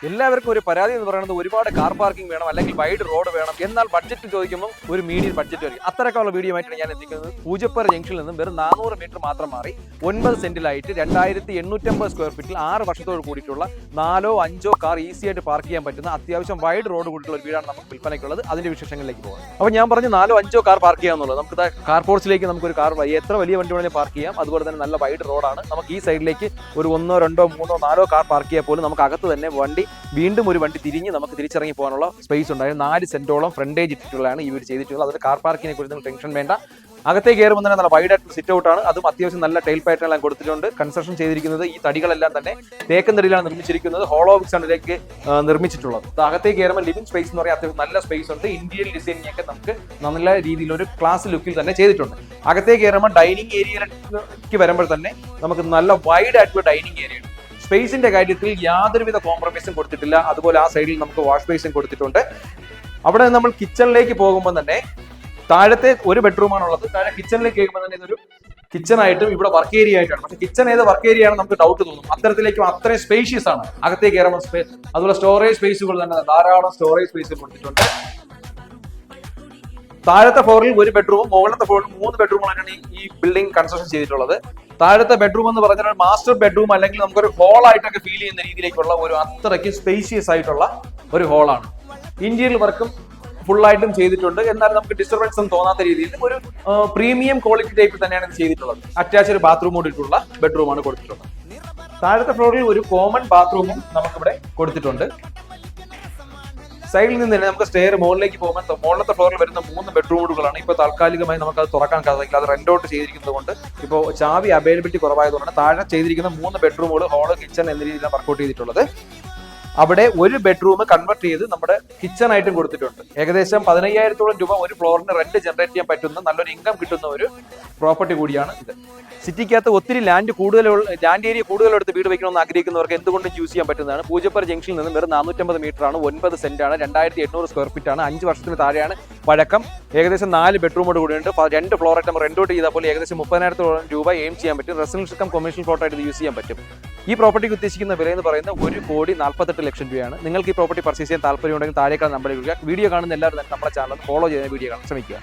എല്ലാവർക്കും ഒരു പരാതി എന്ന് പറയുന്നത് ഒരുപാട് കാർ പാർക്കിംഗ് വേണം, അല്ലെങ്കിൽ വൈഡ് റോഡ് വേണം. എന്നാൽ ബഡ്ജറ്റ് ചോദിക്കുമ്പോൾ ഒരു മീഡിയം ബഡ്ജറ്റ് ആയിരിക്കും. അത്തരക്കാനുള്ള വീഡിയോ ആയിട്ടാണ് ഞാൻ എത്തിക്കുന്നത്. പൂജപ്പുര ജംഗ്ഷനിൽ നിന്നും വെറും 400 മീറ്റർ മാത്രം മാറി 9 സെന്റിലായിട്ട് 2850 സ്ക്വയർ ഫീറ്റിൽ 6 വർഷത്തോട് കൂടിയിട്ടുള്ള 4-5 കാർ ഈസി ആയിട്ട് പാർക്ക് ചെയ്യാൻ പറ്റുന്ന അത്യാവശ്യം വൈഡ് റോഡ് കൂടിയിട്ടുള്ള ഒരു വീടാണ് നമുക്ക് വിൽപ്പനയ്ക്കുള്ളത്. അതിന്റെ വിശേഷങ്ങളിലേക്ക് പോകാം. അപ്പോൾ ഞാൻ പറഞ്ഞു 4-5 കാർ പാർക്ക് ചെയ്യാന്നുള്ളത്. നമുക്ക് കാർ പോർച്ചിലേക്ക് നമുക്കൊരു കാർ എത്ര വലിയ വണ്ടി വേണമെങ്കിലും പാർക്ക് ചെയ്യാം. അതുപോലെ തന്നെ നല്ല വൈഡ് റോഡാണ്. നമുക്ക് ഈ സൈഡിലേക്ക് ഒരു 1, 2, 3, 4 കാർ പാർക്ക് ചെയ്യാൻ പോലും നമുക്ക് അകത്ത് തന്നെ വീണ്ടും ഒരു വണ്ടി തിരിഞ്ഞ് നമുക്ക് തിരിച്ചിറങ്ങി പോകാനുള്ള സ്പേസ് ഉണ്ടായിരുന്നു. 4 സെന്റോളം ഫ്രണ്ടേജ് ഇട്ടിട്ടുള്ളതാണ് ഈ വീട് ചെയ്തിട്ടുള്ളത്. അതിൽ കാർ പാർക്കിനെ കുറിച്ച് നിങ്ങൾ ടെൻഷൻ വേണ്ട. അകത്തേക്ക് കയറുമ്പോൾ തന്നെ നല്ല വൈഡ് ആയിട്ട് സിറ്റ് ഔട്ട് ആണ്. അതും അത്യാവശ്യം നല്ല ടൈൽ പാറ്റേൺ എല്ലാം കൊടുത്തിട്ടുണ്ട്. കൺസ്ട്രക്ഷൻ ചെയ്തിരിക്കുന്നത് ഈ തടികളെല്ലാം തന്നെ തേക്കൻ തടിയിലാണ് നിർമ്മിച്ചിരിക്കുന്നത്. ഹോളോ ബ്രിക്സ് ആണ് ഇതിലേക്ക് നിർമ്മിച്ചിട്ടുള്ളത്. അകത്തേക്ക് കയറുമ്പോൾ ലിവിംഗ് സ്പേസ് എന്ന് പറയാൻ അത്യാവശ്യം നല്ല സ്പേസ് ഉണ്ട്. ഇന്റീരിയർ ഡിസൈനിങ് ഒക്കെ നമുക്ക് നല്ല രീതിയിൽ ഒരു ക്ലാസ് ലുക്കിൽ തന്നെ ചെയ്തിട്ടുണ്ട്. അകത്തേക്ക് കയറുമ്പോൾ ഡൈനിങ് ഏരിയയിലേക്ക് വരുമ്പോൾ തന്നെ നമുക്ക് നല്ല വൈഡ് ആയിട്ടുള്ള ഡൈനിങ് ഏരിയ ഉണ്ട്. സ്പേസിന്റെ കാര്യത്തിൽ യാതൊരുവിധ കോംപ്രമൈസും കൊടുത്തിട്ടില്ല. അതുപോലെ ആ സൈഡിൽ നമുക്ക് വാഷ് ബേസും കൊടുത്തിട്ടുണ്ട്. അവിടെ നമ്മൾ കിച്ചണിലേക്ക് പോകുമ്പോൾ തന്നെ താഴത്തെ ഒരു ബെഡ്റൂമാണുള്ളത്. താഴെ കിച്ചണിലേക്ക് കേൾക്കുമ്പോൾ തന്നെ ഇതൊരു കിച്ചൺ ആയിട്ടും ഇവിടെ വർക്ക് ഏരിയ ആയിട്ടാണ്. പക്ഷേ കിച്ചൺ ഏത് വർക്ക് ഏരിയ ആണ് നമുക്ക് ഡൗട്ട് തോന്നും. അത്തരത്തിലേക്കും അത്രയും സ്പേഷ്യസ് ആണ്. അകത്തേക്ക് കയറുമ്പോൾ അതുപോലെ സ്റ്റോറേജ് സ്പേസുകൾ തന്നെ ധാരാളം സ്റ്റോറേജ് സ്പേസ് കൊടുത്തിട്ടുണ്ട്. താഴത്തെ ഫ്ലോറിൽ ഒരു ബെഡ്റൂമും മുകളിലത്തെ ഫ്ലോറിൽ 3 ബെഡ്റൂമുകളാണ് ഈ ബിൽഡിംഗ് കൺസ്ട്രക്ഷൻ ചെയ്തിട്ടുള്ളത്. താഴത്തെ ബെഡ്റൂം എന്ന് പറഞ്ഞാൽ മാസ്റ്റർ ബെഡ്റൂം അല്ലെങ്കിൽ നമുക്കൊരു ഹോൾ ആയിട്ടൊക്കെ ഫീൽ ചെയ്യുന്ന രീതിയിലേക്കുള്ള ഒരു അത്രയ്ക്ക് സ്പേഷ്യസ് ആയിട്ടുള്ള ഒരു ഹോളാണ്. ഇന്റീരിയർ വർക്കും ഫുള്ളായിട്ടും ചെയ്തിട്ടുണ്ട്. എന്നാലും നമുക്ക് ഡിസ്റ്റർബൻസ് ഒന്നും തോന്നാത്ത രീതിയിൽ ഒരു പ്രീമിയം ക്വാളിറ്റി ടൈപ്പിൽ തന്നെയാണ് ഇത് ചെയ്തിട്ടുള്ളത്. അറ്റാച്ച് ഒരു ബാത്റൂം കൂടിയിട്ടുള്ള ബെഡ്റൂമാണ് കൊടുത്തിട്ടുള്ളത്. താഴത്തെ ഫ്ലോറിൽ ഒരു കോമൺ ബാത്റൂമും നമുക്കിവിടെ കൊടുത്തിട്ടുണ്ട്. സൈഡിൽ നിന്ന് തന്നെ നമുക്ക് സ്റ്റെയർ മുകളിലേക്ക് പോകുമ്പോൾ മുകളിലത്തെ ഫ്ലോറിൽ വരുന്ന 3 ബെഡ്റൂമുകളാണ്. ഇപ്പോൾ താൽക്കാലികമായി നമുക്ക് അത് തുറക്കാൻ സാധിക്കില്ല. അത് റെന്റ് ഔട്ട് ചെയ്തിരിക്കുന്നത് കൊണ്ട് ഇപ്പോൾ ചാവി അവൈലബിലിറ്റി കുറവായതുകൊണ്ടാണ് താഴെ ചെയ്തിരിക്കുന്ന 3 ബെഡ്റൂമുകൾ ഹോള് കിച്ചൺ എന്ന രീതിയിലാണ് വർക്ക്ഔട്ട് ചെയ്തിട്ടുള്ളത്. അവിടെ ഒരു ബെഡ്റൂം കൺവെർട്ട് ചെയ്ത് നമ്മുടെ കിച്ചൺ ആയിട്ടും കൊടുത്തിട്ടുണ്ട്. ഏകദേശം 15,000-ഓളം രൂപ ഒരു ഫ്ലോറിന് റെന്റ് ജനറേറ്റ് ചെയ്യാൻ പറ്റുന്ന നല്ലൊരു ഇൻകം കിട്ടുന്ന ഒരു പ്രോപ്പർട്ടി കൂടിയാണ് ഇത്. സിറ്റിക്കകത്ത് ഒത്തിരി ലാൻഡ് ഏരിയ കൂടുതലെടുത്ത് വീട് വെക്കണമെന്ന് ആഗ്രഹിക്കുന്നവർക്ക് എന്തുകൊണ്ടും യൂസ് ചെയ്യാൻ പറ്റുന്നതാണ്. പൂജപ്പുര ജംഗ്ഷനിൽ നിന്ന് വെറും 450 മീറ്റർ ആണ്. 9 സെന്റാണ്. 2800 സ്ക്വയർ ഫീറ്റ് ആണ്. 5 വർഷത്തിന് താഴെയാണ് പഴക്കം. ഏകദേശം 4 ബെഡ്റൂമോട് കൂടിയുണ്ട്. 2 ഫ്ലോറായിട്ട് നമ്മൾ റെന്റ് ഔട്ട് ചെയ്താൽ പോലും ഏകദേശം 30,000-ഓളം രൂപ എയിം ചെയ്യാൻ പറ്റും. റെസിഡൻഷ്യൽ കം കൊമേഴ്ഷ്യൽ പ്ലോട്ടായിട്ട് ഇത് യൂസ് ചെയ്യാൻ പറ്റും. ഈ പ്രോപ്പർട്ടിക്ക് ഉദ്ദേശിക്കുന്ന വില എന്ന് പറയുന്നത് 1,48,00,000 രൂപയാണ്. നിങ്ങൾക്ക് ഈ പ്രോപ്പർട്ടി പർച്ചേസ് ചെയ്യാൻ താല്പര്യമുണ്ടെങ്കിൽ താഴേക്കാൾ നമ്പറിൽ വിളിക്കുക. വീഡിയോ കാണുന്ന എല്ലാവരും തന്നെ നമ്മുടെ ചാനൽ ഫോളോ ചെയ്യാൻ വീഡിയോ കാണാൻ ശ്രമിക്കുക.